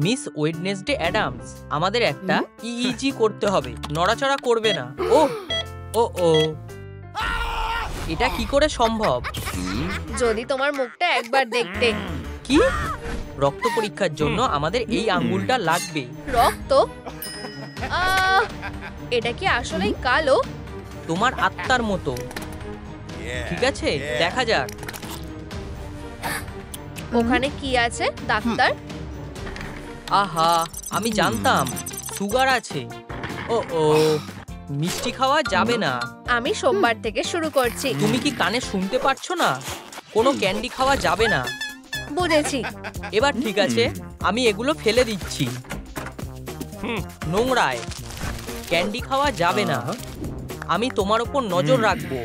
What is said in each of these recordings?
Miss Wednesday Adams, আমাদের একটা EEG করতে হবে। নড়াচড়া করবে না। ও ও ও, এটা কি করে সম্ভব? যদি তোমার মুখটা একবার দেখতে। কি? রক্ত পরীক্ষার জন্য আমাদের এই আঙ্গুলটা লাগবে। রক্ত? এটা কি আসলেই কালো? তোমার আত্মার মতো। ঠিক আছে, দেখা যাক। ওখানে কি আছে ডাক্তার? আহা, আমি জানতাম সুগার আছে। ও ও, মিষ্টি খাওয়া যাবে না। আমি সোমবার থেকে শুরু করছি। তুমি কি কানে শুনতে পারছো না? কোনো ক্যান্ডি খাওয়া যাবে না। বুঝেছি। এবার ঠিক আছে, আমি এগুলো ফেলে দিচ্ছি। নোংরায় ক্যান্ডি খাওয়া যাবে না। আমি তোমার উপর নজর রাখবো।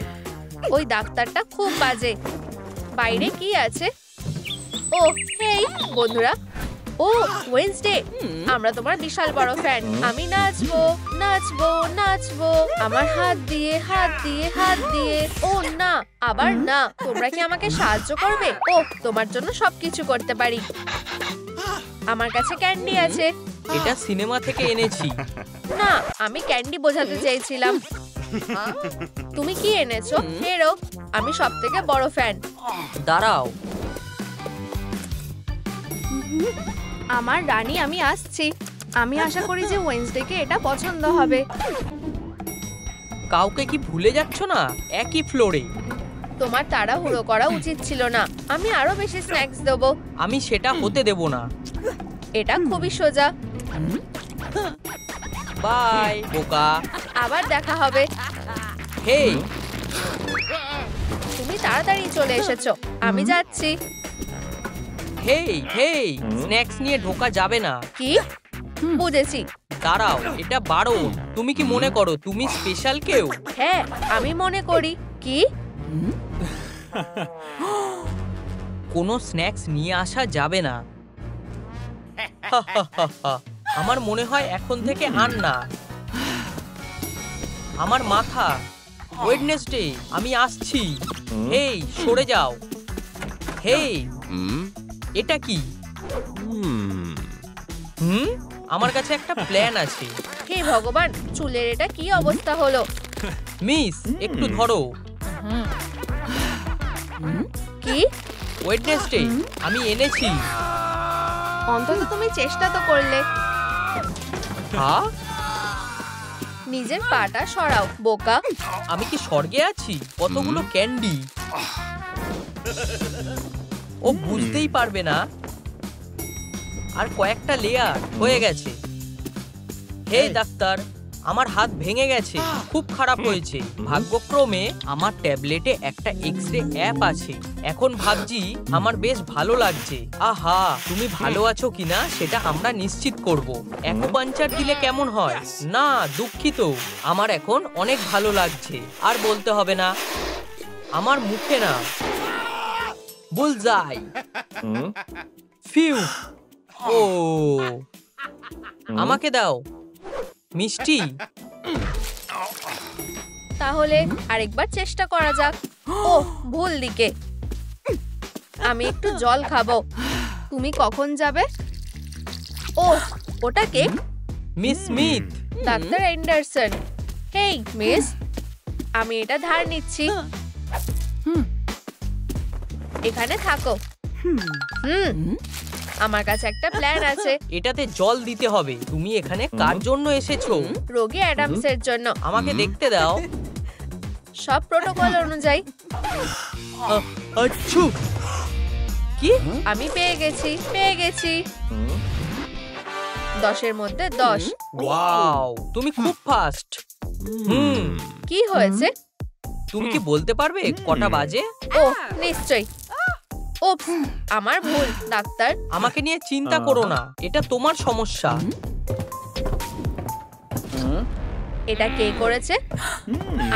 ওই ডাক্তারটা খুব বাজে। বাইরে কি আছে? ও হেই বন্ধুরা, ও ওয়েডনেসডে, আমরা তোমার বিশাল বড় ফ্যান। আমি নাচবো নাচবো নাচবো, আমার হাত দিয়ে হাত দিয়ে হাত দিয়ে। ও না, আবার না। তোমরা কি আমাকে সাহায্য করবে? ও, তোমার জন্য সবকিছু করতে পারি। আমার কাছে ক্যান্ডি আছে। এটা সিনেমা থেকে এনেছি। না, আমি ক্যান্ডি বোঝাতে চেয়েছিলাম। তুমি কি এনেছো? হেরো, আমি সবথেকে বড় ফ্যান। দাঁড়াও। আমার রানী, আমি আসছি। আমি আশা করি যে ওয়েডনেসডেকে এটা পছন্দ হবে। কাউকে কি ভুলে যাচ্ছ না? একই ফ্লোরে। তোমার তাড়াহুড়ো করা উচিত ছিল না। আমি আরো বেশি স্ন্যাক্স দেবো। আমি সেটা হতে দেব না। এটা খুবই সোজা। বাই বোকা। আবার দেখা হবে। হেই, তুমি তাড়াতাড়ি চলে এসেছো। আমি যাচ্ছি। হেই হেই, স্ন্যাক্স নিয়ে ঢোকা যাবে না। কি? বুঝেছি। দাঁড়াও, এটা বারণ। তুমি কি মনে করো তুমি স্পেশাল কেউ? হ্যাঁ, আমি মনে করি। কি? কোনো স্ন্যাক্স নিয়ে আসা যাবে না। আমার মনে হয় এখন থেকে আর না। আমার মাথা। ওয়েডনেসডে, আমি আসছি। হেই, সরে যাও। হেই, এটা কি? আমার কাছে একটা প্ল্যান আছে। হে ভগবান, চুলের এটা কি অবস্থা হলো? মিস, একটু ধরো। কি? ওয়েডনেসডে, আমি এনেছি। অন্তত তুমি চেষ্টা তো করলে। হ্যাঁ, নিজের পাটা সরাও বোকা। আমি কি স্বর্গে আছি? কতগুলো ক্যান্ডি। ও বুঝতেই পারবে না। আর কয়েকটা লেয়ার হয়ে গেছে। হে ডাক্তার, আমার হাত ভেঙে গেছে। খুব খারাপ হয়েছে। ভাগ্যক্রমে আমার ট্যাবলেটে একটা এক্সরে অ্যাপ আছে। এখন ভাবছি আমার বেশ ভালো লাগছে। আহা, তুমি ভালো আছো কিনা সেটা আমরা নিশ্চিত করব। অ্যাকুপাঞ্চার দিলে কেমন হয়? না, দুঃখিত। আমার এখন অনেক ভালো লাগছে। আর বলতে হবে না। আমার মুখে না। বুলজাই। ফিউ। ও, আমাকে দাও মিষ্টি। তাহলে আরেকবার চেষ্টা করা যাক। ও, ভুল দিকে। আমি একটু জল খাবো। তুমি কখন যাবে? ও, ওটা কে? Miss Smith. Doctor Anderson. Hey miss, আমি এটা ধার নিচ্ছি। এখানে থাকো। আমার কাছে একটা প্ল্যান আছে। এটাতে জল দিতে হবে। তুমি এখানে কার জন্য এসেছো? রোগী অ্যাডামসের জন্য। আমাকে দেখতে দাও। সব প্রোটোকল অনুযায়ী। আচ্ছু। কি? আমি পেয়ে গেছি। 10-এর মধ্যে 10। ওয়াও, তুমি খুব ফাস্ট। কি হয়েছে? তুমি কি বলতে পারবে কটা বাজে? ও, নিশ্চয়ই। উপস, আমার ভুল ডাক্তার। আমাকে নিয়ে চিন্তা করো না, এটা তোমার সমস্যা। এটা কে করেছে?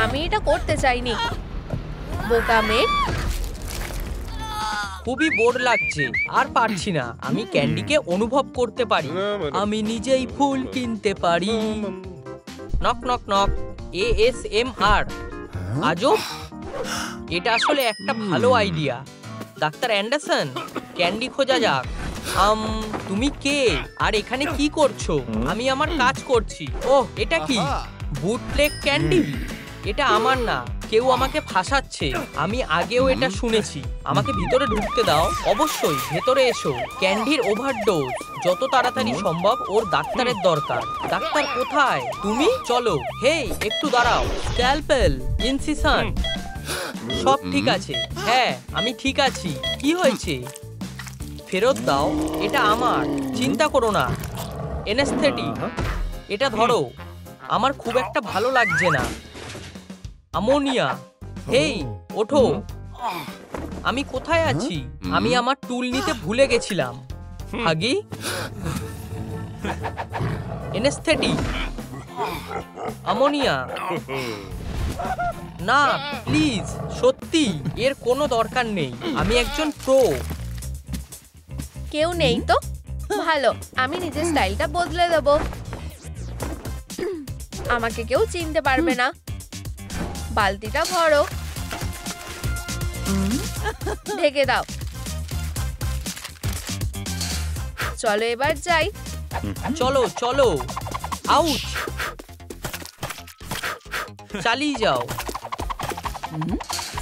আমি এটা করতে চাইনি। বোকা মেয়ে। খুবই বোর লাগছে, আর পারছি না। আমি ক্যান্ডিকে অনুভব করতে পারি। আমি নিজেই ফুল কিনতে পারি। Knock knock knock. ASMR। আজব। এটা আসলে একটা ভালো আইডিয়া। ডাক্তার অ্যান্ডারসন, ক্যান্ডি খোঁজা যাক। তুমি কে আর এখানে কি করছো? আমি আমার কাজ করছি। ওহ, এটা কি বুটলেগ ক্যান্ডি? এটা আমার না, কেউ আমাকে ফাঁসাচ্ছে। আমি আগেও এটা শুনেছি। আমাকে ভিতরে ঢুকতে দাও। অবশ্যই ভেতরে এসো। ক্যান্ডির ওভারডোজ, যত তাড়াতাড়ি সম্ভব ওর ডাক্তারের দরকার। ডাক্তার কোথায়? তুমি চলো। হেই, একটু দাঁড়াও। স্ক্যালপেল, ইনসিশন, সব ঠিক আছে। হ্যাঁ, আমি ঠিক আছি। কি হয়েছে? ফেরত দাও। এটা আমার, চিন্তা করো না। এনেস্থেটিক, এটা ধরো। আমার খুব একটা ভালো লাগছে না। অ্যামোনিয়া, হেই ওঠো। আমি কোথায় আছি? আমি আমার টুল নিতে ভুলে গেছিলাম। হাগি, এনেস্থেটিক, অ্যামোনিয়া। না প্লিজ, সত্যি এর কোনো দরকার নেই। আমি একজন প্রো। কেউ নেই তো ভালো, আমি নিজের স্টাইলটা বদলে দেবো। আমাকে কেউ চিনতে পারবে না। বালতিটা ভরো, ঢেকে দাও। চলো এবার যাই। চলো চলো। আউট, চালিয়ে যাও।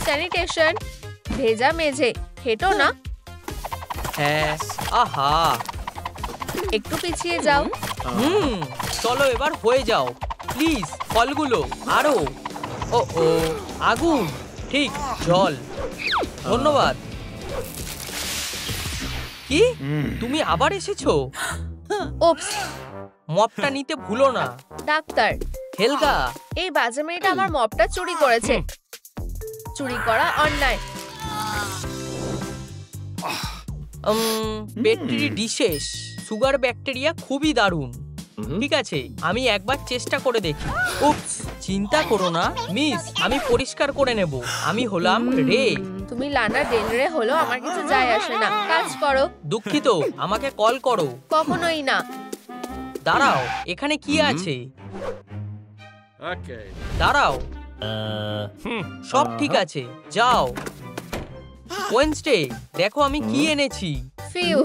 স্যানিটেশন, ভেজা মেঝে, হেঁটো না। হ্যাঁ, আহা। একটু পিছিয়ে যাও। চলো এবার হয়ে যাও প্লিজ। ফলগুলো আরো। ও ও, আগুন। ঠিক, জল। ধন্যবাদ। কি, তুমি আবার এসেছো? ওপস, মপটা নিতে ভুলো না। ডাক্তার, হেলগা, এই বাজে মেয়েটা আমার মপটা চুরি করেছে। চুরি করা অন্যায়। পেট্রি ডিশেস, সুগার ব্যাকটেরিয়া খুবই দারুণ। ঠিক আছে, আমি একবার চেষ্টা করে দেখি। উপস, চিন্তা করো না মিস, আমি পরিষ্কার করে নেব। আমি হলাম রে। তুমি লানা ডেল রে হলো, আমার কিছু যায় আসে না। কাজ করো। দুঃখিত, আমাকে কল করো। কখনোই না। দাঁড়াও, এখানে কি আছে? দাঁড়াও, সব ঠিক আছে, যাও। ওয়েনসডে, দেখো আমি কি এনেছি। ফিউ,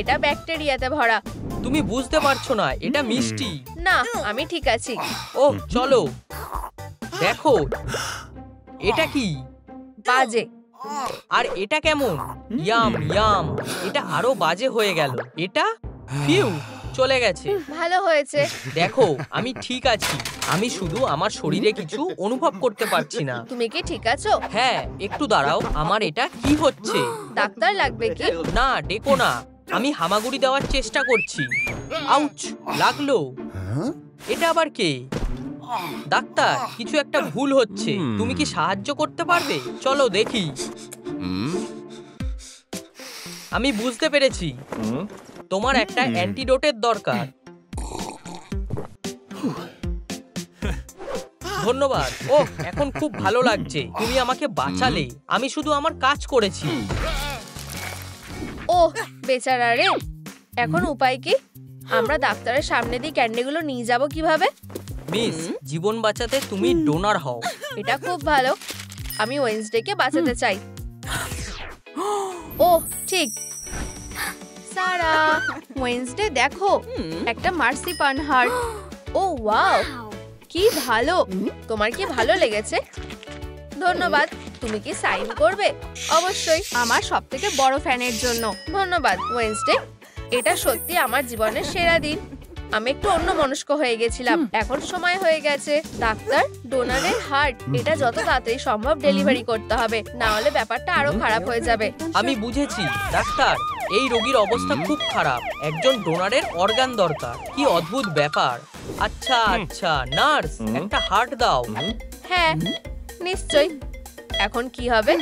এটা ব্যাকটেরিয়াতে ভরা। তুমি বুঝতে পারছো না, এটা মিষ্টি। না, আমি ঠিক আছি। ওহ, চলো। দেখো, এটা কি? বাজে। আর এটা কেমন? Yam yam. এটা আরো বাজে হয়ে গেল। এটা ফিউ, চলে গেছে। ভালো হয়েছে। দেখো, আমি ঠিক আছি। আমি শুধু আমার শরীরে কিছু অনুভব করতে পারছি না। তুমি কি ঠিক আছো? হ্যাঁ, একটু দাঁড়াও। আমার এটা কি হচ্ছে? ডাক্তার লাগবে কি? না, ডেকো না। আমি হামাগুড়ি দেওয়ার চেষ্টা করছি। আউচ, লাগলো। এটা আবার কে? ডাক্তার, কিছু একটা ভুল হচ্ছে। তুমি কি সাহায্য করতে পারবে? চলো দেখি। আমি বুঝতে পেরেছি। তোমার একটা অ্যান্টিডোটের দরকার। ধন্যবাদ। ওহ, এখন খুব ভালো লাগছে। তুমি আমাকে বাঁচালে। আমি শুধু আমার কাজ করেছি। ওহ, বেচারা রে। এখন উপায় কি? আমরা ডাক্তারের সামনে দিয়ে ক্যান্ডিগুলো নিয়ে যাব কিভাবে? মিস, জীবন বাঁচাতে তুমি ডোনার হও। এটা খুব ভালো। আমি ওয়েনসডেকে বাঁচাতে চাই। ওহ, ঠিক। সারা, ওয়েনসডে দেখো, একটা মার্সিপান হার্ট। ও ওয়াও, কি ভালো। তোমার কি ভালো লেগেছে? ধন্যবাদ। তুমি কি সাইন করবে? অবশ্যই, আমার সবথেকে বড় ফ্যানের জন্য। ধন্যবাদ ওয়েনসডে। এটা সত্যি আমার জীবনের সেরা দিন। আমি একটু অন্যমনস্ক হয়ে গেছিলাম। এখন সময় হয়ে গেছে। ডাক্তার, ডোনারের হার্ট, এটা যত তাড়াতাড়ি সম্ভব ডেলিভারি করতে হবে, না হলে ব্যাপারটা আরো খারাপ হয়ে যাবে। আমি বুঝেছি ডাক্তার, এই রোগীর অবস্থা খুব খারাপ। একজন ডোনারের অর্গান দরকার। কি অদ্ভুত ব্যাপার। আচ্ছা আচ্ছা, নার্স, একটা হার্ট দাও। হ্যাঁ, নিশ্চয়ই। এখন কি হবে?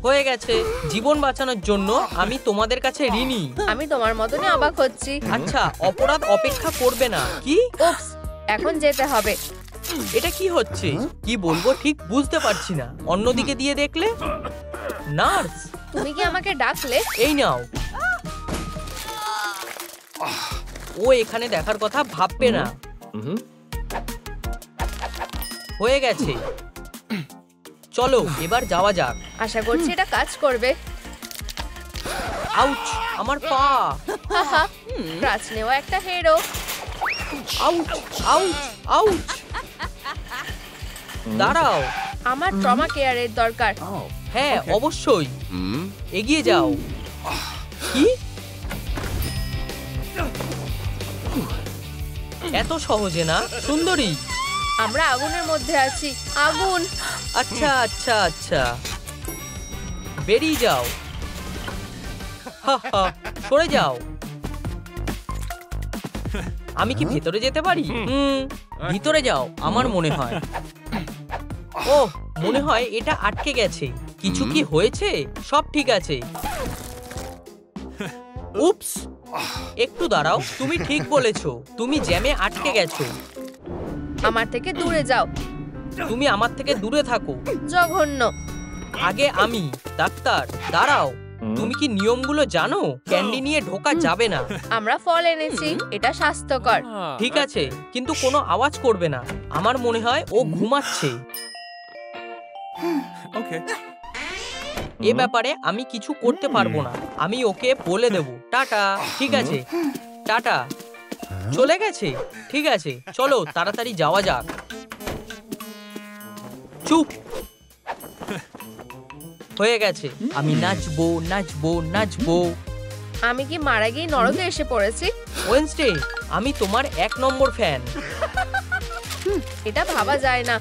হয়ে গেছে। জীবন বাঁচানোর জন্য আমি তোমাদের কাছে ঋণী। আমি তোমার মতনই অবাক হচ্ছি। আচ্ছা, অপরাধ অপেক্ষা করবে না। কি? উপস, এখন যেতে হবে। এটা কি হচ্ছে? কি বলবো ঠিক বুঝতে পারছি না। অন্যদিকে দিয়ে দেখলে। নার্স, তুমি কি আমাকে ডাকলে? এই নাও। ও এখানে দেখার কথা ভাববে না। হয়ে গেছে। চলো এবার যাওয়া যাক। আশা করছি এটা কাজ করবে। আউচ, আমার পা। হাহা, ক্রাচ নেওয়া একটা হিরো। Ouch ouch ouch. দাঁড়াও। আমার ট্রমা কেয়ারের দরকার। হ্যাঁ অবশ্যই, এগিয়ে যাও। কি এত সহজে না সুন্দরী? আমরা আগুনের মধ্যে আছি। আগুন। আচ্ছা আচ্ছা আচ্ছা, বেরিয়ে যাও। হা হা, সরে যাও। আমি কি ভেতরে যেতে পারি? ভিতরে যাও। আমার মনে হয়, ও মনে হয় এটা আটকে গেছে। কিছু কি হয়েছে? সব ঠিক আছে। উপস, একটু দাঁড়াও। তুমি ঠিক বলেছো, তুমি জ্যামে আটকে গেছো। আমার থেকে দূরে যাও। তুমি আমার থেকে দূরে থাকো। জঘন্য। আগে আমি। ডাক্তার দাঁড়াও, তুমি কি নিয়মগুলো জানো? ক্যান্ডি নিয়ে ঢোকা যাবে না। আমরা ফল এনেছি, এটা স্বাস্থ্যকর। ঠিক আছে, কিন্তু কোনো আওয়াজ করবে না। আমার মনে হয় ও ঘুমাচ্ছে। এ ব্যাপারে আমি কিছু করতে পারবো না। আমি ওকে বলে দেব টাটা। ঠিক আছে, টাটা। চলে গেছে? ঠিক আছে, চলো তাড়াতাড়ি যাওয়া যাক। চুপ। হয়ে গেছে। আমি নাচবো নাচবো নাচবো। আমি কি মারা গিয়ে নরকে এসে পড়েছি? ওয়েডনেসডে, আমি তোমার 1 নম্বর ফ্যান। এটা ভাবা যায় না।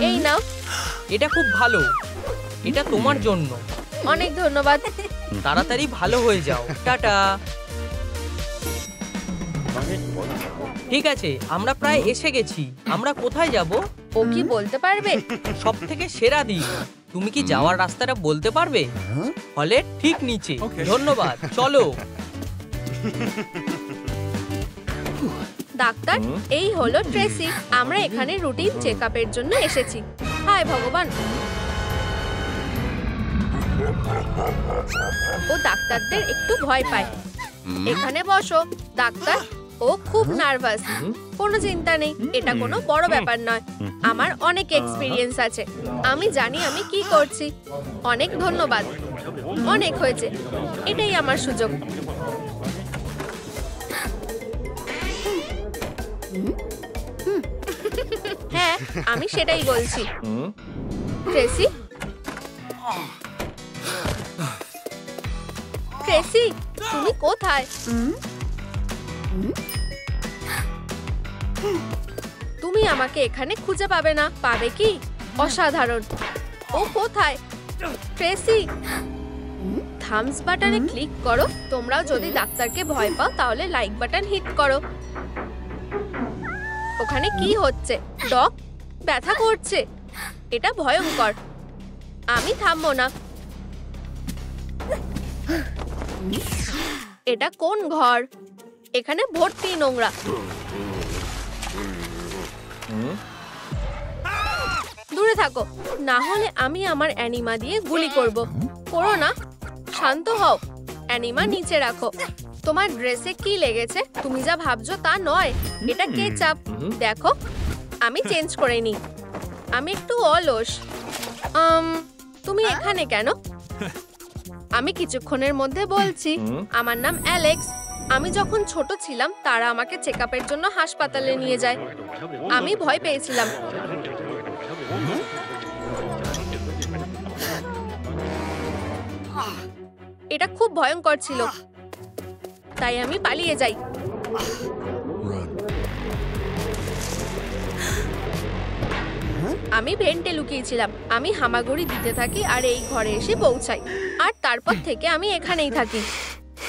এই নাও। এটা খুব ভালো। এটা তোমার জন্য। অনেক ধন্যবাদ। তাড়াতাড়ি ভালো হয়ে যাও। টাটা। ঠিক আছে, আমরা প্রায় এসে গেছি। আমরা কোথায় যাব? ও কি বলতে পারবে? সব থেকে সেরা দিন। তুমি কি যাওয়ার রাস্তাটা বলতে পারবে? হলের ঠিক নিচে। ধন্যবাদ, চলো। ডাক্তার, এই হলো ট্রেসি। আমরা এখানে রুটিন চেকআপের জন্য এসেছি। হায় ভগবান, ও ডাক্তারদের একটু ভয় পায়। এখানে বসো। ডাক্তার, ও খুব নার্ভাস। কোনো চিন্তা নেই, এটা কোনো বড় ব্যাপার নয়। আমার অনেক এক্সপিরিয়েন্স আছে। আমি জানি আমি কি করছি। অনেক ধন্যবাদ। অনেক হয়েছে, এটাই আমার সুযোগ। হ্যাঁ, আমি সেটাই বলছি। ট্রেসি, ট্রেসি, তুমি কোথায়? তুমি আমাকে এখানে খুঁজে পাবে না। পাবে কি? অসাধারণ। ও কোথায়? ট্রেসি, থামস বাটনে ক্লিক করো। তোমরাও যদি ডাক্তারকে ভয় পাও তাহলে লাইক বাটন হিট করো। ওখানে কি হচ্ছে? ডক, ব্যথা করছে। এটা ভয়ঙ্কর। আমি থামবো না। এটা কোন ঘর? এখানে ভর্তি নোংরা। দূরে থাকো, না হলে আমি আমার অ্যানিমা দিয়ে গুলি করব। করো না, শান্ত হও। অ্যানিমা নিচে রাখো। তোমার ড্রেসে কি লেগেছে? তুমি যা ভাবছো তা নয়, এটা কেচাপ। দেখো, আমি চেঞ্জ করে নিই। আমি একটু অলস। তুমি এখানে কেন? আমি কিছুক্ষণের মধ্যে বলছি। আমার নাম অ্যালেক্স। আমি যখন ছোট ছিলাম তারা আমাকে চেকআপের জন্য হাসপাতালে নিয়ে যায়। আমি ভয় পেয়েছিলাম। এটা খুব ভয়ঙ্কর ছিল, তাই আমি পালিয়ে যাই। আমি ভেন্টে লুকিয়েছিলাম। আমি হামাগুড়ি দিতে থাকি আর এই ঘরে এসে পৌঁছাই। আর তারপর থেকে আমি এখানেই থাকি।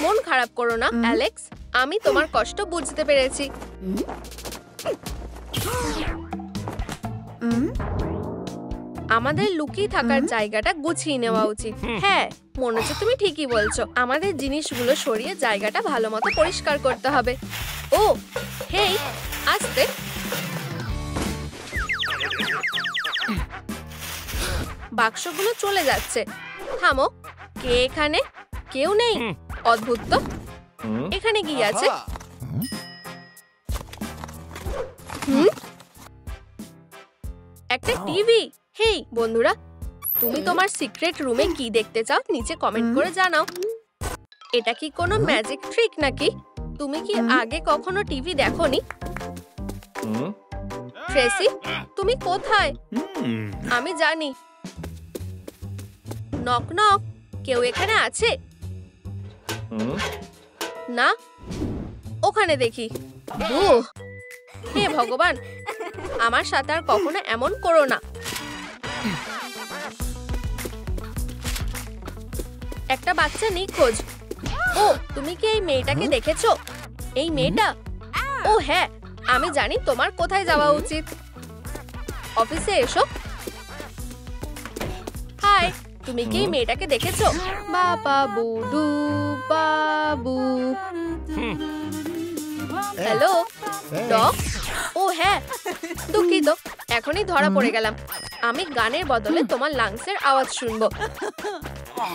মন খারাপ করো না অ্যালেক্স, আমি তোমার কষ্ট বুঝতে পেরেছি। আমাদের লুকিয়ে থাকার জায়গাটা গুছিয়ে নেওয়া উচিত। হ্যাঁ, মনে হচ্ছে তুমি ঠিকই বলছো। আমাদের জিনিসগুলো সরিয়ে জায়গাটা ভালো মতো পরিষ্কার করতে হবে। ও হেই, আস্তে। বাক্সগুলো চলে যাচ্ছে। থামো। কে এখানে? কেউ নেই। অদ্ভুত তো। এখানে কি আছে? একটা টিভি। হেই বন্ধুরা, তুমি তোমার সিক্রেট রুমে কি দেখতে চাও নিচে কমেন্ট করে জানাও। এটা কি কোনো ম্যাজিক ট্রিক নাকি? তুমি কি আগে কখনো টিভি দেখোনি? ট্রেসি, তুমি কোথায়? আমি জানি। নক নক, কেউ এখানে আছে? না, ওখানে দেখি। হে ভগবান, আমার সাথে আর কখনো এমন করো না। একটা বাচ্চা নিখোঁজ। ও, তুমি কি এই মেয়েটাকে দেখেছো? এই মেয়েটা? ও হ্যাঁ, আমি জানি তোমার কোথায় যাওয়া উচিত। অফিসে এসো। হাই, তুমি কি এই মেয়েটাকে দেখেছো? বাবু ডু বাবু। Hello dog. ও হ্যাঁ, দুঃখিত, এখনই ধরা পড়ে গেলাম। আমি গানের বদলে তোমার লাংসের আওয়াজ শুনবো।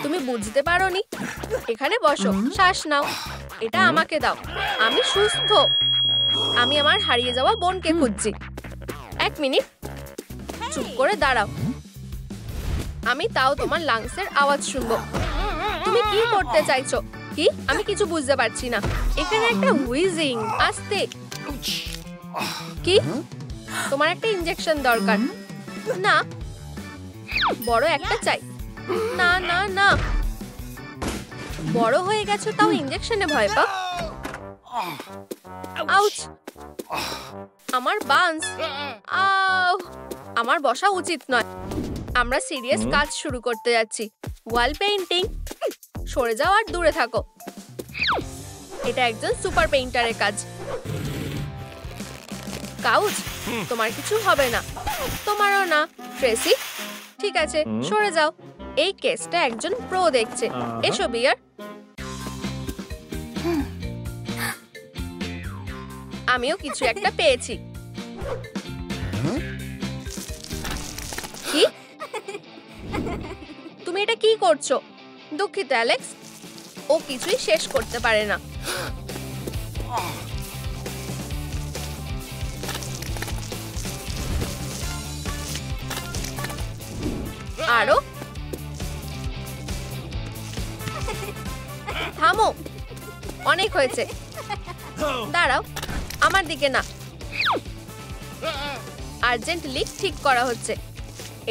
তুমি বুঝতে পারোনি? এখানে বসো, শ্বাস নাও। এটা আমাকে দাও, আমি সুস্থ। আমি আমার হারিয়ে যাওয়া বোনকে খুঁজছি। 1 মিনিট, চুপ করে দাঁড়াও। আমি তাও তোমার লাংসের আওয়াজ শুনবো। তুমি কি করতে চাইছো? কি? আমি কিছু বুঝতে পারছি না। এখানে একটা হুইজিং। আস্তে। কি? তোমার একটা ইনজেকশন দরকার। না, বড় একটা চাই। না না না, বড় হয়ে গেছো তাও ইনজেকশনে ভয় পাও? আউচ! আমার বান্স। আউ! আমার বসা উচিত নয়। আমরা সিরিয়াস কাজ শুরু করতে যাচ্ছি। Wall painting. সরে যাও আর দূরে থাকো। এটা একজন সুপার পেইন্টারের কাজ। কাউচ, তোমার কিছু হবে না। তোমারও না। ট্রেসি, ঠিক আছে, সরে যাও। এই কেসটা একজন প্রো দেখছে। এসো বিয়ার। আমিও কিছু একটা পেয়েছি। কি? তুমি এটা কি করছো? দুঃখিত অ্যালেক্স, ও কিছুই শেষ করতে পারে না। আরো থামো, অনেক হয়েছে। দাঁড়াও, আমার দিকে না। আর্জেন্ট লিক ঠিক করা হচ্ছে।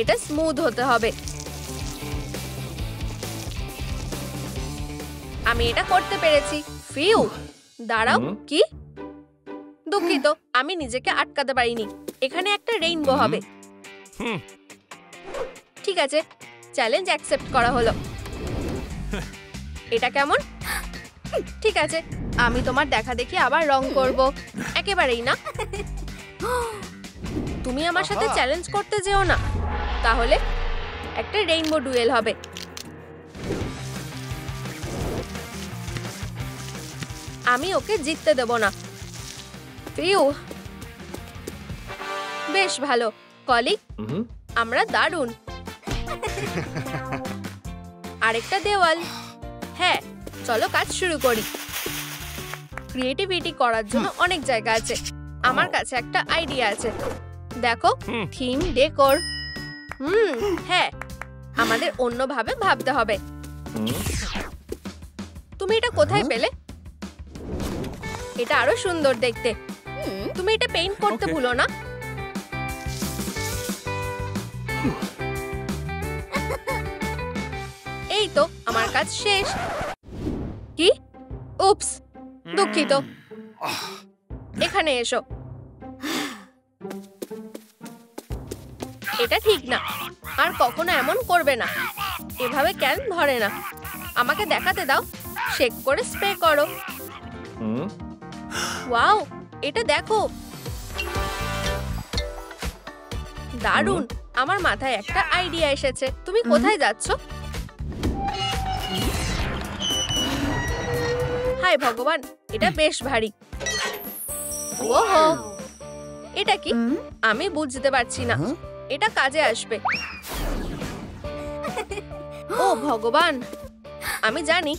এটা স্মুথ হতে হবে। আমি এটা করতে পেরেছি। ফিউ, দাঁড়াও। কি? দুঃখিত, আমি নিজেকে আটকাতে পারিনি। এখানে একটা রেইনবো হবে। ঠিক আছে, চ্যালেঞ্জ অ্যাকসেপ্ট করা হলো। এটা কেমন? ঠিক আছে, আমি তোমার দেখা দেখি আবার রং করব। একেবারেই না। তুমি আমার সাথে চ্যালেঞ্জ করতে যেও না, তাহলে একটা রেইনবো ডুয়েল হবে। আমি ওকে জিততে দেব না। ফিউ, বেশ ভালো কলিগ, আমরা দারুণ। আরেকটা দেওয়াল। হ্যাঁ, চলো কাজ শুরু করি। ক্রিয়েটিভিটি করার জন্য অনেক জায়গা আছে। আমার কাছে একটা আইডিয়া আছে। দেখো, থিম ডেকোর। হ্যাঁ, আমাদের অন্যভাবে ভাবতে হবে। তুমি এটা কোথায় পেলে? এটা আরো সুন্দর দেখতে। তুমি এটা পেইন্ট করতে ভুলো না। এই তো, আমার কাজ শেষ। কি? উপস, দুঃখিত। এখানে এসো। এটা ঠিক না, আর কখনো এমন করবে না। এভাবে ক্যান ধরে না। আমাকে দেখাতে দাও। শেক করে স্প্রে করো। ওয়াও, এটা দেখো, দারুণ। আমার মাথায় একটা আইডিয়া এসেছে। তুমি কোথায় যাচ্ছ? হায় ভগবান, এটা বেশ ভারী। ওহো, এটা কি? আমি বুঝতে পারছি না। এটা কাজে আসবে। ও ভগবান, আমি জানি।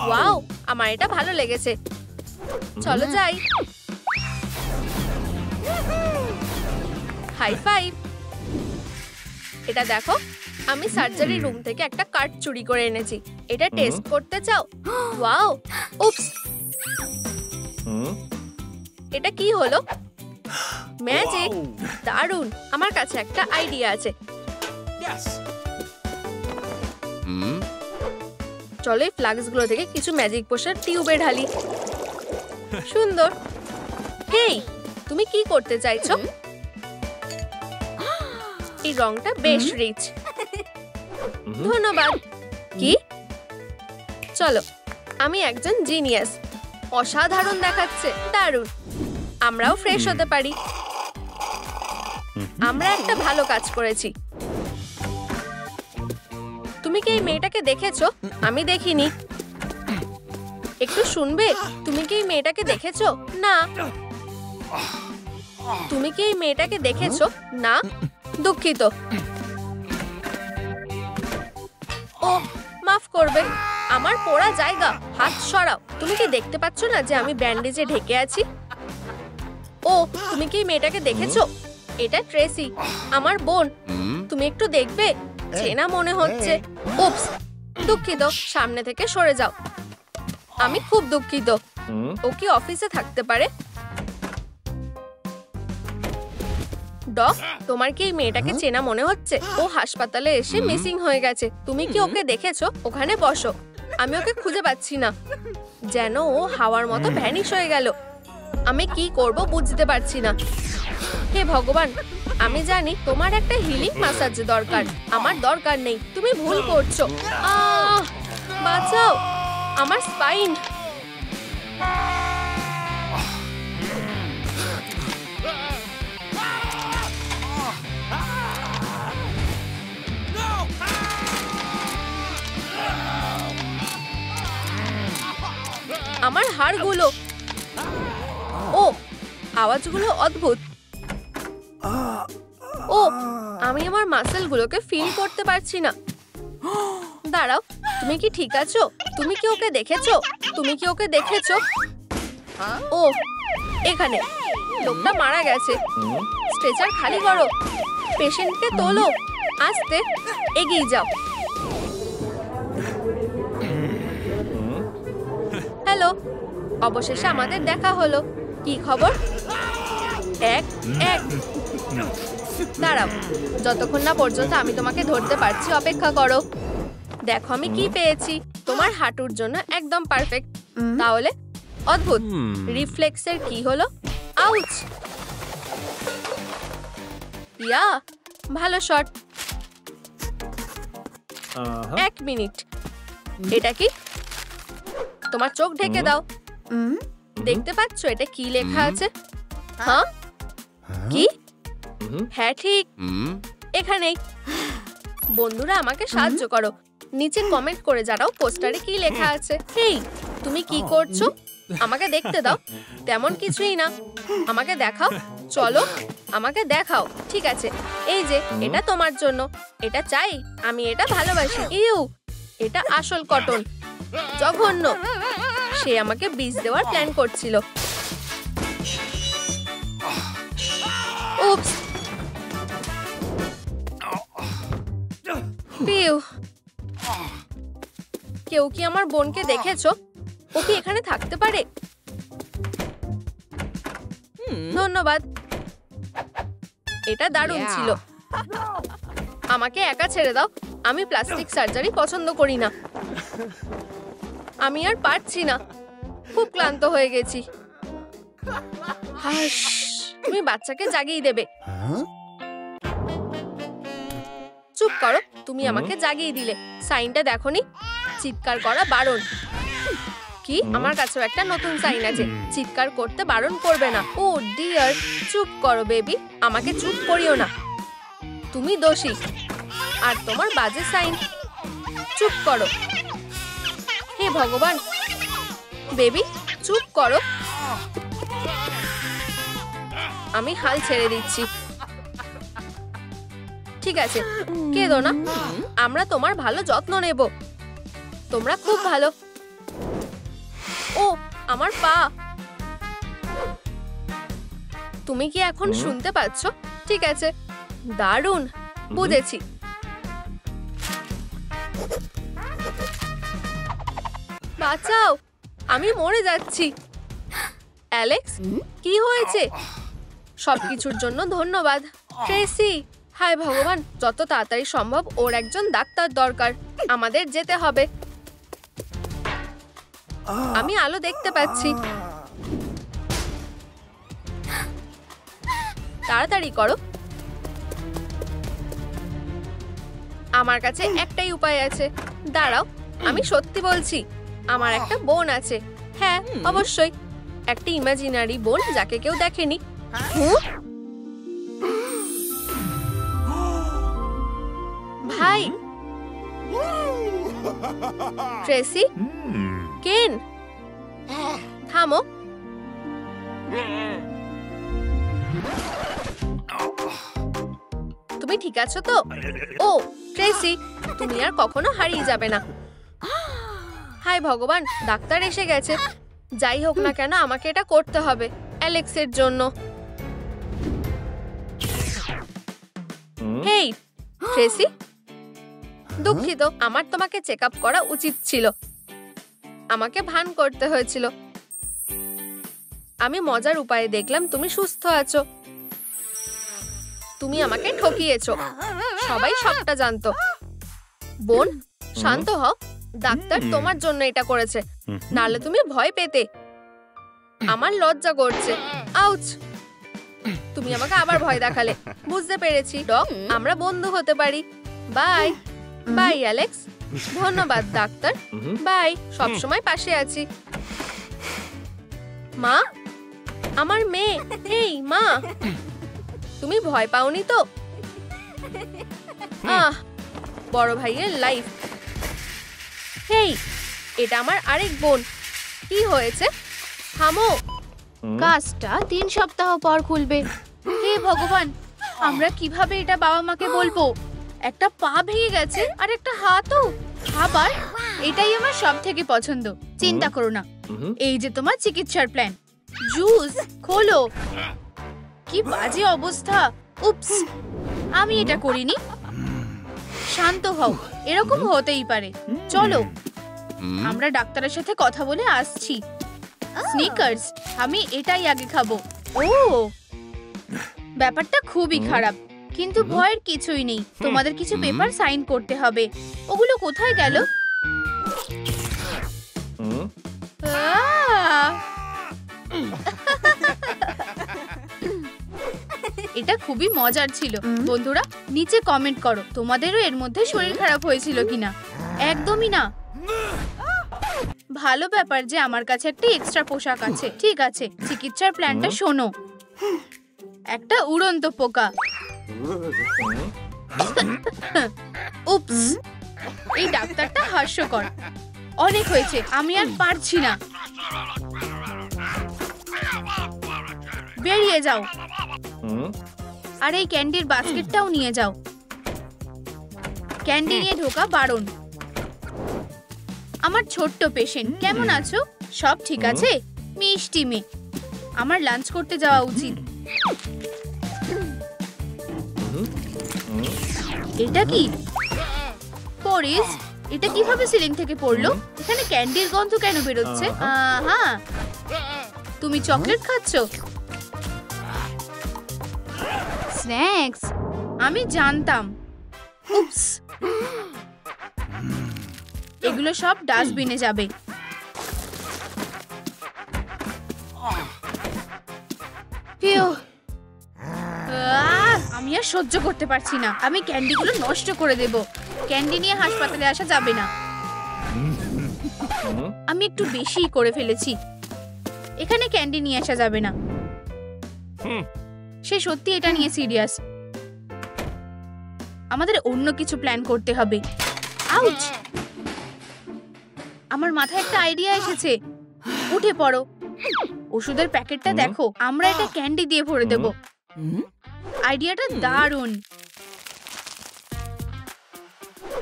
ওয়াও, আমার এটা ভালো লেগেছে। চলো যাই। High five. এটা দেখো, আমি সার্জারি রুম থেকে একটা কার্ড চুরি করে এনেছি। এটা টেস্ট করতে চাও? ওয়াও, উপস, এটা কি হলো? ম্যাজিক, দারুণ। আমার কাছে একটা আইডিয়া আছে। চলো এই ফ্লাক্স গুলো থেকে কিছু ম্যাজিক পোশাক টিউবে ঢালি। সুন্দর। হেই, তুমি কি করতে চাইছো? এই রংটা বেশ রিচ। ধন্যবাদ। কি? চলো, আমি একজন জিনিয়াস। অসাধারণ দেখাচ্ছে, দারুণ। আমরাও ফ্রেশ হতে পারি। আমরা একটা ভালো কাজ করেছি। তুমি কি এই মেয়েটাকে দেখেছো? আমি দেখিনি। একটু শুনবে? তুমি কি এই মেয়েটাকে দেখেছো? না। তুমি কি এই মেয়েটাকে দেখেছো? না। দুঃখিত। ও, মাফ করবে, আমার পোড়া জায়গা। হাত সরাও। তুমি কি দেখতে পাচ্ছ না যে আমি ব্যান্ডেজে ঢেকে আছি? ও, তুমি কি এই মেয়েটাকে দেখেছো? এটা ট্রেসি, আমার বোন। তুমি একটু দেখবে? চেনা মনে হচ্ছে। উপস, দুঃখিত, সামনে থেকে সরে যাও। আমি খুব দুঃখিত। ও কি অফিসে থাকতে পারে? ডক, তোমার কি এই মেয়েটাকে চেনা মনে হচ্ছে? ও হাসপাতালে এসে মিসিং হয়ে গেছে। তুমি কি ওকে দেখেছো? ওখানে বসো। আমি ওকে খুঁজে পাচ্ছি না। যেন ও হাওয়ার মতো ভ্যানিশ হয়ে গেল। আমি কি করব বুঝতে পারছি না। হে ভগবান, আমি জানি তোমার একটা হিলিং ম্যাসাজ দরকার। আমার দরকার নেই, তুমি ভুল করছো। বাঁচাও, আমার স্পাইন। আমার হাড়গুলো। ও, আওয়াজগুলো অদ্ভুত। ও, আমি আমার মাসেলগুলোকে ফিল করতে পারছি না। দাঁড়াও, তুমি কি ঠিক আছো? তুমি কি ওকে দেখেছো? তুমি কি ওকে দেখেছো? ও, এখানে। লোকটা মারা গেছে। স্ট্রেচার খালি করো। পেশেন্টকে তোলো। আস্তে, এগিয়ে যাও। হ্যালো, অবশেষে আমাদের দেখা হলো। কি খবর? এক এক। দাঁড়াও, যতক্ষণ না পর্যন্ত আমি তোমাকে ধরতে পারছি অপেক্ষা করো। দেখো আমি কি পেয়েছি। তোমার হাঁটুর জন্য একদম পারফেক্ট। তাহলে অদ্ভুত। রিফ্লেক্সের কি হলো? আউচ। ইয়া, ভালো শট। এক মিনিট, এটা কি? তোমার চোখ ঢেকে দাও। দেখতে পাচ্ছ এটা কি লেখা আছে? হ্যাঁ, কি? হ্যাঁ, ঠিক এখানেই। বন্ধুরা, আমাকে সাহায্য করো। নিচে কমেন্ট করে জানাও পোস্টারে কি লেখা আছে। হেই, তুমি কি করছো? আমাকে দেখতে দাও। তেমন কিছুই না। আমাকে দেখাও। চলো, আমাকে দেখাও। ঠিক আছে, এই যে এটা তোমার জন্য। এটা চাই, আমি এটা ভালোবাসি। ইউ, এটা আসল কটন। জঘন্য। সে আমাকে বিষ দেওয়ার প্ল্যান করছিল। উপস। পিউ, কেউ কি আমার বোনকে দেখেছো? ও কি এখানে থাকতে পারে? ধন্যবাদ, এটা দারুণ ছিল। আমাকে একা ছেড়ে দাও। আমি প্লাস্টিক সার্জারি পছন্দ করি না। আমি আর পারছি না, খুব ক্লান্ত হয়ে গেছি। হাস, তুমি বাচ্চাকে জাগিয়ে দেবে। চুপ করো, তুমি আমাকে জাগিয়ে দিলে। সাইনটা দেখোনি? চিৎকার করা বারণ। কি? আমার কাছেও একটা নতুন সাইন আছে। চিৎকার করতে বারণ করবে না। ও ডিয়ার, চুপ করো বেবি। আমাকে চুপ করিও না। তুমি দোষী। আর তোমার বাজে সাইন। চুপ করো। হে ভগবান, বেবি চুপ করো। আমি হাল ছেড়ে দিচ্ছি। ঠিক আছে, কেঁদো না। আমরা তোমার ভালো যত্ন নেব। তোমরা খুব ভালো। ও, আমার পা। তুমি কি এখন শুনতে পাচ্ছ? ঠিক আছে, দারুণ, বুঝেছি। বাঁচাও, আমি মরে যাচ্ছি। অ্যালেক্স, কি হয়েছে? সবকিছুর জন্য ধন্যবাদ। ট্রেসি, হায় ভগবান, যত তাড়াতাড়ি সম্ভব ওর একজন ডাক্তার দরকার। আমাদের যেতে হবে। আমি আলো দেখতে পাচ্ছি। তাড়াতাড়ি করো। আমার কাছে একটাই উপায় আছে। দাঁড়াও, আমি সত্যি বলছি, আমার একটা বোন আছে। হ্যাঁ, অবশ্যই, একটা ইমাজিনারি বোন যাকে কেউ দেখেনি। ভাই, ট্রেসি, কেন, থামো। তুমি ঠিক আছো তো? ও ট্রেসি, তুমি আর কখনো হারিয়ে যাবে না। হায় ভগবান, ডাক্তার এসে গেছে। যাই হোক না কেন, আমাকে এটা করতে হবে অ্যালেক্সের জন্য। হেই ট্রেসি, দুঃখিত, আমার তোমাকে চেক আপ করা উচিত ছিল। আমাকে ভান করতে হয়েছিল। আমি মজার উপায়ে দেখলাম তুমি সুস্থ আছো। তুমি আমাকে ঠকিয়েছো। সবাই সবটা জানতো। বোন, শান্ত হও। ডাক্তার তোমার জন্য এটা করেছে, নালে তুমি ভয় পেতে। আমার লজ্জা করছে। আউচ! তুমি আমাকে আবার ভয় দেখালে। বুঝতে পেরেছি ডক, আমরা বন্ধু হতে পারি। Bye bye Alex. ধন্যবাদ ডাক্তার। বাই, সবসময় পাশে আছি। মা, আমার মেয়ে। এই মা, তুমি ভয় পাওনি তো? বড় ভাইয়ের লাইফ। হেই, এটা আমার আরেক বোন। কি হয়েছে? থামো। কাজটা 3 সপ্তাহ পর খুলবে। হে ভগবান, আমরা কিভাবে এটা বাবা মাকে বলবো? একটা পা ভেঙে গেছে আর একটা হাতও। আবার এটাই আমার সবথেকে পছন্দ। চিন্তা করো না, এই যে তোমার চিকিৎসার প্ল্যান। জুস খোলো। কি বাজে অবস্থা। উপস, আমি এটা করিনি। শান্ত হও, এরকম হতেই পারে। চলো, আমরা ডাক্তারের সাথে কথা বলে আসছি। স্নিকার্স, আমি এটাই আগে খাবো। ও, ব্যাপারটা খুবই খারাপ, কিন্তু ভয়ের কিছুই নেই। তোমাদের কিছু পেপার সাইন করতে হবে। ওগুলো কোথায় গেল? এটা খুবই মজার ছিল। বন্ধুরা, নিচে কমেন্ট করো তোমাদেরও এর মধ্যে শরীর খারাপ হয়েছিল কিনা। একদমই না। ভালো ব্যাপার যে আমার কাছে একটা এক্সট্রা পোশাক আছে। ঠিক আছে, চিকিৎসার প্ল্যানটা শোনো। একটা উড়ন্ত পোকা। উপস, এই ডাক্তারটা হাস্যকর। অনেক হয়েছে, আমি আর পারছি না। বেরিয়ে যাও। আর এই ক্যান্ডির বাস্কেটটাও নিয়ে যাও। ক্যান্ডি নিয়ে ঢোকা বারণ। আমার ছোট্ট পেশেন্ট, কেমন আছো? সব ঠিক আছে? মিষ্টি মেয়ে, আমার লাঞ্চ করতে যাওয়া উচিত। এটা কি পরিস? এটা কিভাবে সিলিং থেকে পড়লো? এখানে ক্যান্ডির গন্ধ কেন বেরোচ্ছে? হ্যাঁ, তুমি চকলেট খাচ্ছো? স্ন্যাক্স, আমি জানতাম। উপস, এগুলো সব ডাস্টবিনে যাবে। আমি আর সহ্য করতে পারছি না। আমি ক্যান্ডিগুলো নষ্ট করে দেব। ক্যান্ডি নিয়ে হাসপাতালে আসা যাবে না। আমি একটু বেশি করে ফেলেছি। এখানে ক্যান্ডি নিয়ে আসা যাবে না। সে সত্যি এটা নিয়ে সিরিয়াস। আমাদের অন্য কিছু প্ল্যান করতে হবে। আউচ! আমার মাথায় একটা আইডিয়া এসেছে। উঠে পড়ো। ওষুধের প্যাকেটটা দেখো। আমরা এটা ক্যান্ডি দিয়ে ভরে দেব। আইডিয়াটা দারুণ।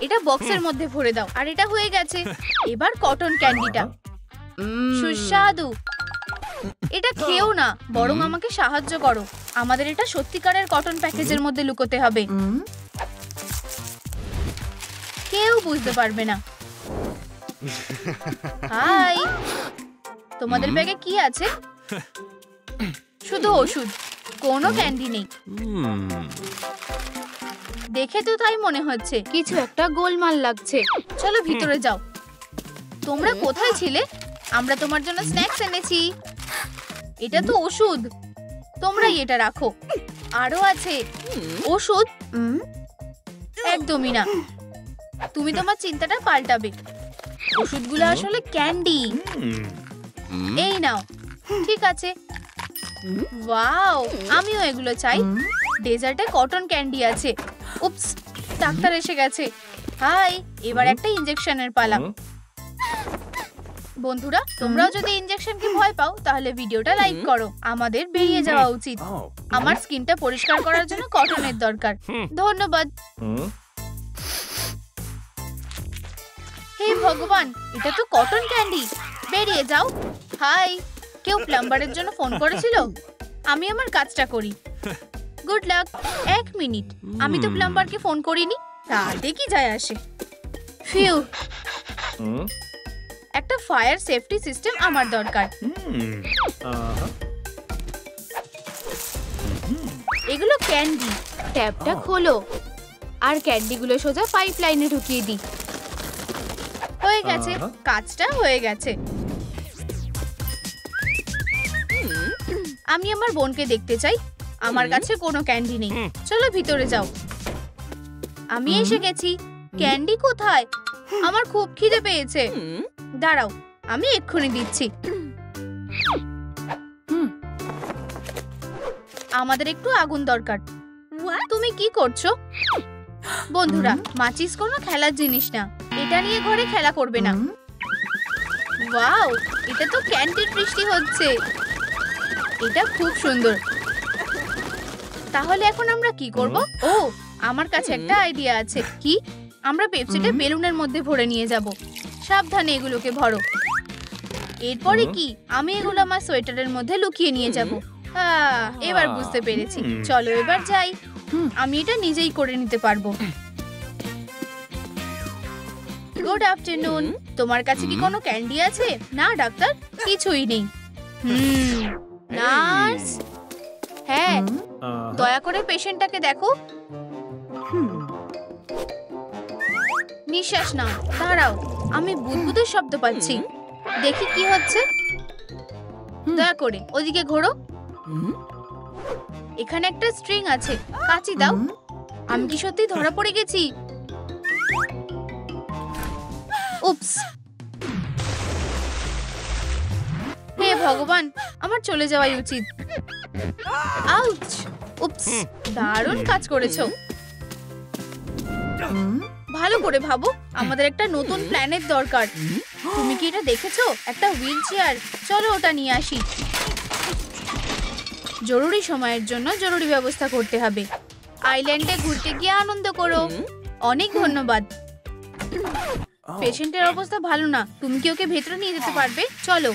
এটা বক্সের মধ্যে ভরে দাও। আর এটা হয়ে গেছে। এবার কটন ক্যান্ডিটা। সুস্বাদু। এটা খেও না, বরং আমাকে সাহায্য করো। আমাদের এটা সত্যিকারের কটন প্যাকেজের মধ্যে লুকোতে হবে। কেউ বুঝতে পারবে না। হাই, তোমাদের ব্যাগে কি আছে? শুধু ওষুধ, কোনো ক্যান্ডি নেই। দেখে তো তাই মনে হচ্ছে। কিছু একটা গোলমাল লাগছে। চলো ভিতরে যাও। তোমরা কোথায় ছিলে? আমরা তোমার জন্য স্ন্যাক্স এনেছি। এটা তো ওষুধ, তোমরাই এটা রাখো। আরো আছে ওষুধ? একদমই না, তুমি তোমার চিন্তাটা পাল্টাবে। ওষুধগুলো আসলে ক্যান্ডি। এই নাও। ঠিক আছে, ওয়াও, আমিও এগুলো চাই। ডেজার্টে কটন ক্যান্ডি আছে। উপস, ডাক্তার এসে গেছে। হাই, এবার একটা ইনজেকশনের পালা। বন্ধুরা, তোমরাও যদি ইনজেকশনকে ভয় পাও তাহলে ভিডিওটা লাইক করো। আমাদের বেরিয়ে যাওয়া উচিত। আমার স্কিনটা পরিষ্কার করার জন্য কটনের দরকার। ধন্যবাদ। হে ভগবান, এটা তো কটন ক্যান্ডি। বেরিয়ে যাও। হাই, কেউ প্লাম্বারের জন্য ফোন করেছিল? আমি আমার কাজটা করি। Good luck. 1 মিনিট, আমি তো প্লাম্বারকে ফোন করিনি। তাতে কি যায় আসে? ফিউ, একটা ফায়ার সেফটি সিস্টেম আমার দরকার। এগুলো ক্যান্ডি। ট্যাপটা খোলো আর ক্যান্ডিগুলো সোজা পাইপলাইনে ঢুকিয়ে দিই। হয়ে গেছে, কাজটা হয়ে গেছে। আমি আমার বোনকে দেখতে চাই। আমার কাছে কোনো ক্যান্ডি নেই। চলো ভিতরে যাও। আমি এসে গেছি। ক্যান্ডি কোথায়? আমার খুব খিদে পেয়েছে। দাঁড়াও, আমি এক্ষুনি দিচ্ছি। আমাদের একটু আগুন দরকার। তুমি কি করছো? বন্ধুরা, মাচিস কোনো খেলার জিনিস না। এটা নিয়ে ঘরে খেলা করবে না। ওয়াও, এটা তো ক্যান্ডির বৃষ্টি হচ্ছে। এটা খুব সুন্দর। তাহলে এখন আমরা কি করব? ও, আমার কাছে একটা আইডিয়া আছে। কি? আমরা পেপসিটা বেলুনের মধ্যে ভরে নিয়ে যাব। সাবধানে এগুলোকে ভরো। এরপরে কি? আমি এগুলো আমার সোয়েটারের মধ্যে লুকিয়ে নিয়ে যাব। এবার বুঝতে পেরেছি। চলো এবার যাই। আমি এটা নিজেই করে নিতে পারবো। Good afternoon. তোমার কাছে কি কোনো ক্যান্ডি আছে? না ডাক্তার, কিছুই নেই। নার্স, হ্যাঁ, দয়া করে পেশেন্টটাকে দেখো। নিঃশ্বাস নাও। দাঁড়াও, আমি বুদবুদের শব্দ পাচ্ছি। দেখি কি হচ্ছে। দয়া করে ওদিকে ঘোরো। এখানে একটা স্ট্রিং আছে, কাঁচি দাও। আমি কি সত্যি ধরা পড়ে গেছি? উপস, হে ভগবান, আমার চলে যাওয়াই উচিত। আউচ! উপস, দারুণ কাজ করেছো। ভালো করে ভাবো, আমাদের একটা নতুন প্ল্যানের দরকার। তুমি কি এটা দেখেছো? একটা হুইল চেয়ার। চলো ওটা নিয়ে আসি। জরুরি সময়ের জন্য জরুরি ব্যবস্থা করতে হবে। আইল্যান্ডে ঘুরতে গিয়ে আনন্দ করো। অনেক ধন্যবাদ। পেশেন্টের অবস্থা ভালো না। তুমি কি ওকে ভেতরে নিয়ে যেতে পারবে? চলো।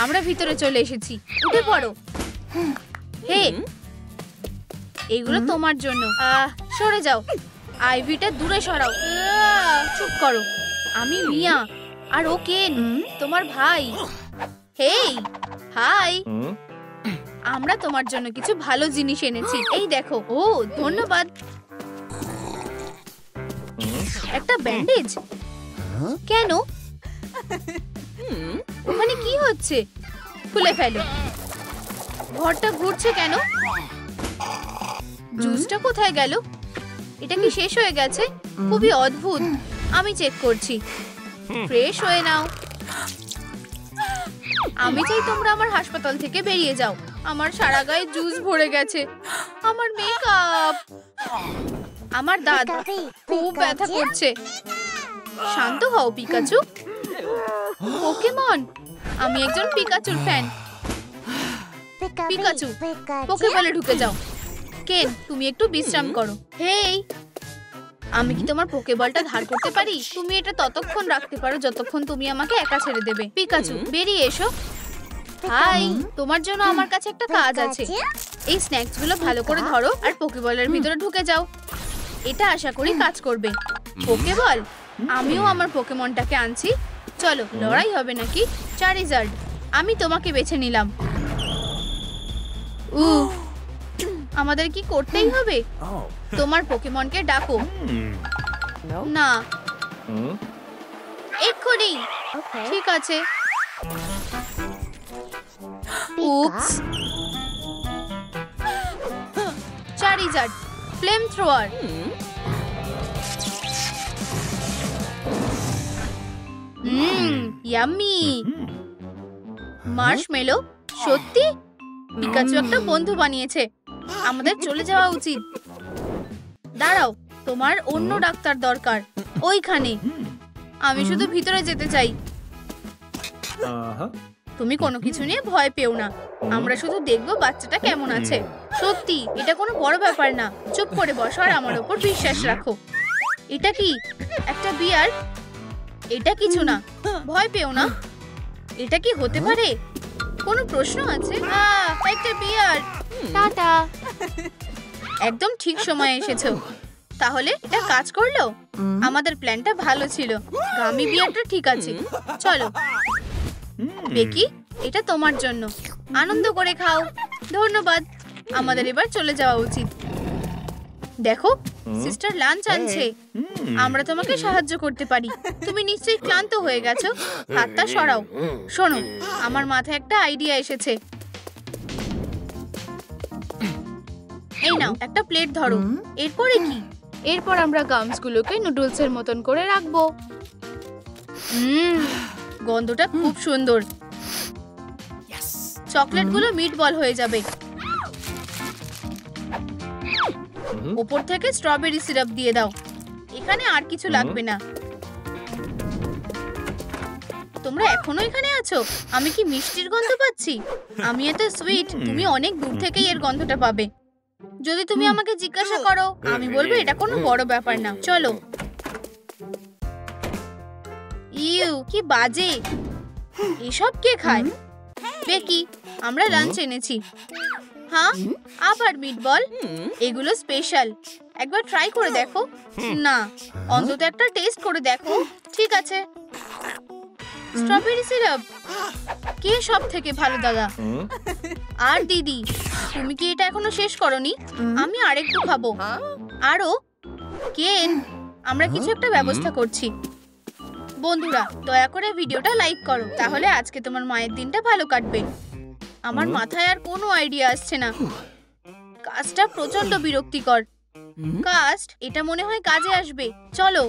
আমরা ভিতরে চলে এসেছি। উঠে পড়ো। হে, এগুলো তোমার জন্য। সরে যাও। আইভিটা দূরে সরাও। চুপ করো। আমি মিয়া আর ও কেন, তোমার ভাই। হেই, হাই। আমরা তোমার জন্য কিছু ভালো জিনিস এনেছি। এই দেখো। ও, ধন্যবাদ। একটা ব্যান্ডেজ? কেন? ওখানে কি হচ্ছে? খুলে ফেলো। ঘরটা ঘুরছে কেন? জুসটা কোথায় গেল? এটা কি শেষ হয়ে গেছে? খুবই অদ্ভুত। আমি চেক করছি। ফ্রেশ হয়ে নাও। আমি চাই তোমরা আমার হাসপাতাল থেকে বেরিয়ে যাও। আমার সারা গায়ে জুস ভরে গেছে। আমার মেকআপ, আমার দাঁত খুব ব্যথা করছে। শান্ত হও পিকাচু। পোকেমন, আমি একজন পিকাচুর ফ্যান। পিকাচু, পোকেবলে ঢুকে যাও। কেন, তুমি একটু বিশ্রাম করো। হেই, আমি কি তোমার পোকেবলটা ধার করতে পারি? তুমি এটা ততক্ষণ রাখতে পারো যতক্ষণ তুমি আমাকে একা ছেড়ে দেবে। পিকাচু, বেরিয়ে এসো। হাই, তোমার জন্য আমার কাছে একটা কাজ আছে। এই স্ন্যাক্স গুলো ভালো করে ধরো আর পোকেবলের ভিতরে ঢুকে যাও। এটা আশা করি কাজ করবে। পোকেবল, আমিও আমার পোকেমনটাকে আনছি। চলো, লড়াই হবে নাকি? চারিজার্ড, আমি তোমাকে বেছে নিলাম। আমাদের কি করতেই হবে? তোমার পোকেমনকে ডাকো। না, এক্ষুনি। ঠিক আছে। Oops, Charizard, flamethrower. Yummy. Marshmallow, সত্যি? পিকাচু একটা বন্ধু বানিয়েছে। আমাদের চলে যাওয়া উচিত। দাঁড়াও, তোমার অন্য ডাক্তার দরকার ওইখানে। আমি শুধু ভিতরে যেতে চাই। তুমি কোনো কিছু নিয়ে ভয় পেও না। আমরা শুধু দেখবো বাচ্চাটা কেমন আছে। সত্যি, এটা কোনো বড় ব্যাপার না। চুপ করে বসো আর আমার উপর বিশ্বাস রাখো। এটা কি? একটা বিয়ার? এটা কিছু না, ভয় পেও না। এটা কি হতে পারে? কোনো প্রশ্ন আছে? একটা বিয়ার। টাটা। একদম ঠিক সময়ে এসেছো। তাহলে এটা কাজ করলো? আমাদের প্ল্যানটা ভালো ছিল। গামি বিয়ারটা ঠিক আছে। চলো বেকি, এটা তোমার জন্য। আনন্দ করে খাও। ধন্যবাদ। আমাদের এবার চলে যাওয়া উচিত। দেখো, সিস্টার লাঞ্চ আনছে। আমরা তোমাকে সাহায্য করতে পারি। তুমি নিশ্চয়ই ক্লান্ত হয়ে গেছো। হাতটা সরাও। শোনো, আমার মাথায় একটা আইডিয়া এসেছে। এই নাও, একটা প্লেট ধরো। এরপরে কি? এরপর আমরা গামসগুলোকে নুডলসের মতন করে রাখবো। গন্ধটা খুব সুন্দর। চকলেটগুলো মিটবল হয়ে যাবে। উপর থেকে স্ট্রবেরি সিরাপ দিয়ে দাও। এখানে আর কিছু লাগবে না। তোমরা এখনো এখানে আছো? আমি কি মিষ্টির গন্ধ পাচ্ছি? আমি এত সুইট, তুমি অনেক দূর থেকেই এর গন্ধটা পাবে। যদি তুমি আমাকে জিজ্ঞাসা করো, আমি বলবো এটা কোনো বড় ব্যাপার না। চলো। ইউ, কি বাজে! এসব কে খায়? বেকি, আমরা লাঞ্চ এনেছি। হ্যাঁ, আবার মিটবল। এগুলো স্পেশাল। একবার ট্রাই করে দেখো। না, অন্তত একটা টেস্ট করে দেখো। ঠিক আছে। Strawberry syrup. কে সব থেকে ভালো দাদা? আর দিদি, তুমি কি এটা এখনো শেষ করনি? আমি আরেকটু খাবো। আরো? কেন, আমরা কিছু একটা ব্যবস্থা করছি। বন্ধুরা, দয়া করে ভিডিওটা লাইক করো, তাহলে আজকে তোমার মায়ের দিনটা ভালো কাটবে। আমার মাথায় আর কোনো আইডিয়া আসছে না। কাজটা প্রচন্ড বিরক্তিকর। কাস্ট, এটা মনে হয় কাজে আসবে। চলো।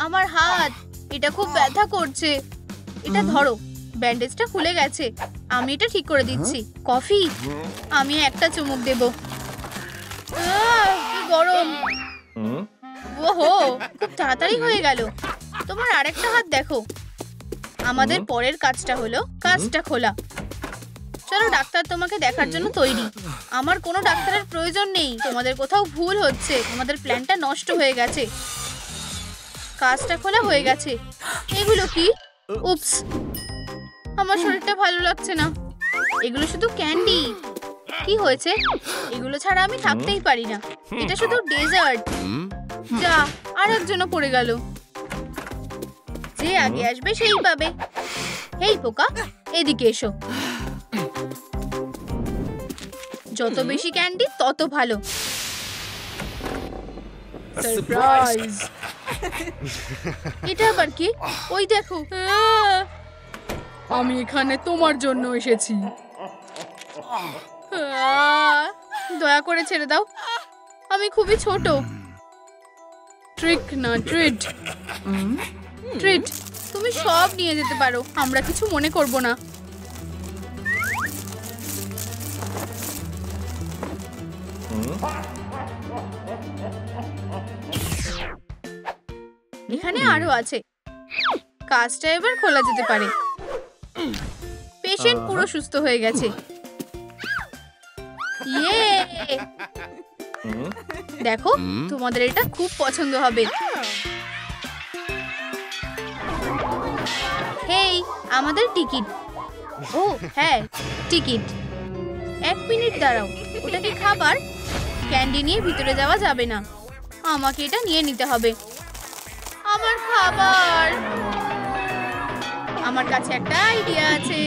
আমার হাত, এটা খুব ব্যথা করছে। এটা ধরো, ব্যান্ডেজটা খুলে গেছে। আমি এটা ঠিক করে দিচ্ছি। কফি, আমি একটা চুমুক দেব। কি গরম! ওহো, খুব তাড়াতাড়ি হয়ে গেল। তোমার আরেকটা হাত দেখো। আমাদের পরের কাজটা হলো কাজটা খোলা। চলো, ডাক্তার তোমাকে দেখার জন্য তৈরি। আমার কোনো ডাক্তারের প্রয়োজন নেই। তোমাদের কোথাও ভুল হচ্ছে। আমাদের প্ল্যানটা নষ্ট হয়ে গেছে। কাজটা খোলা হয়ে গেছে। এগুলো কি? উপস, আমার শরীরটা ভালো লাগছে না। এগুলো শুধু ক্যান্ডি। কি হয়েছে? এগুলো ছাড়া আমি থাকতেই পারি না। এটা শুধু ডেজার্ট। যা, আর একজনও পড়ে গেল। যে আগে আসবে সেই পাবে। হেই পোকা, এদিকে এসো। যত বেশি ক্যান্ডি তত ভালো। সারপ্রাইজ! এটা আবার কি? ওই দেখো, আমি এখানে তোমার জন্য এসেছি। দয়া করে ছেড়ে দাও, আমি খুবই ছোট। ট্রিক না ট্রিট। ট্রিট, তুমি সব নিয়ে যেতে পারো, আমরা কিছু মনে করব না। এখানে আরো আছে। কাজটা এবার খোলা যেতে পারে। পেশেন্ট পুরো সুস্থ হয়ে গেছে। ইয়ে! দেখো, তোমাদের এটা খুব পছন্দ হবে। হেই, আমাদের টিকিট। ও হ্যাঁ, টিকিট। 1 মিনিট দাঁড়াও, ওটা কি খাবার? ক্যান্ডি নিয়ে ভিতরে যাওয়া যাবে না, আমাকে এটা নিয়ে নিতে হবে। আমার খাবার। আমার কাছে একটা আইডিয়া আছে।